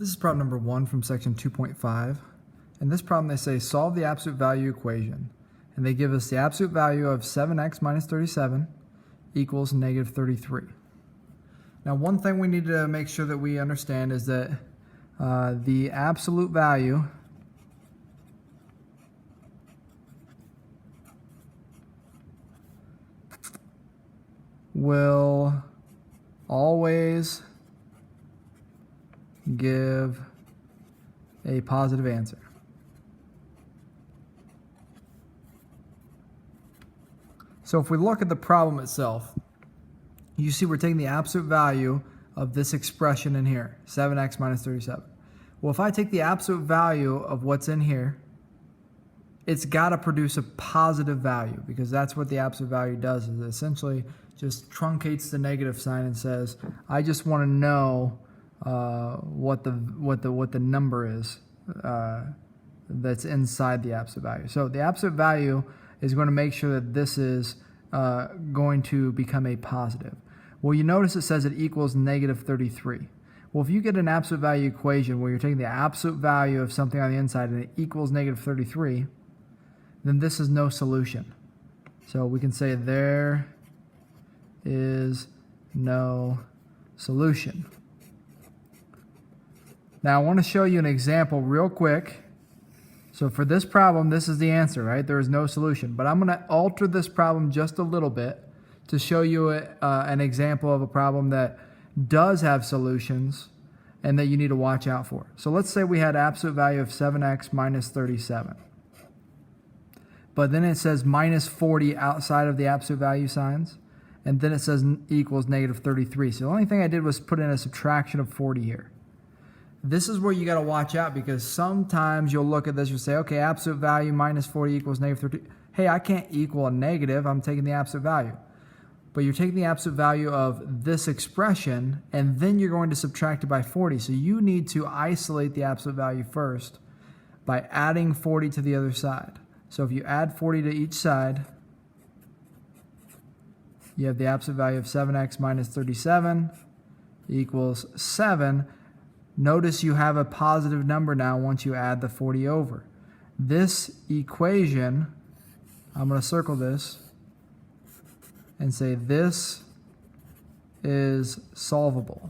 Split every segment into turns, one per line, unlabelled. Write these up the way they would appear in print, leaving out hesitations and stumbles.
This is problem number 1 from section 2.5. In this problem they say solve the absolute value equation, and they give us the absolute value of 7x minus 37 equals negative 33. Now one thing we need to make sure that we understand is that the absolute value will always give a positive answer. So if we look at the problem itself, you see we're taking the absolute value of this expression in here, 7x minus 37. Well, if I take the absolute value of what's in here, it's got to produce a positive value, because that's what the absolute value does, is it essentially just truncates the negative sign and says, I just want to know what the number is that's inside the absolute value. So the absolute value is going to make sure that this is going to become a positive. Well, you notice it says it equals negative 33. Well, if you get an absolute value equation where you're taking the absolute value of something on the inside and it equals negative 33, then this is no solution. So we can say there is no solution. Now I want to show you an example real quick. So for this problem, this is the answer, right? There is no solution. But I'm going to alter this problem just a little bit to show you an example of a problem that does have solutions and that you need to watch out for. So let's say we had absolute value of 7x minus 37. But then it says minus 40 outside of the absolute value signs. And then it says equals negative 33. So the only thing I did was put in a subtraction of 40 here. This is where you got to watch out, because sometimes you'll look at this, you'll say, okay, absolute value minus 40 equals negative 30. Hey, I can't equal a negative. I'm taking the absolute value. But you're taking the absolute value of this expression, and then you're going to subtract it by 40. So you need to isolate the absolute value first by adding 40 to the other side. So if you add 40 to each side, you have the absolute value of 7x minus 37 equals 7. Notice you have a positive number now once you add the 40 over. This equation, I'm going to circle this and say this is solvable.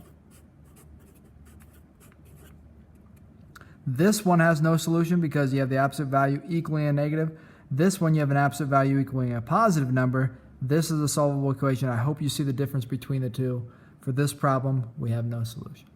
This one has no solution because you have the absolute value equaling a negative. This one you have an absolute value equaling a positive number. This is a solvable equation. I hope you see the difference between the two. For this problem, we have no solution.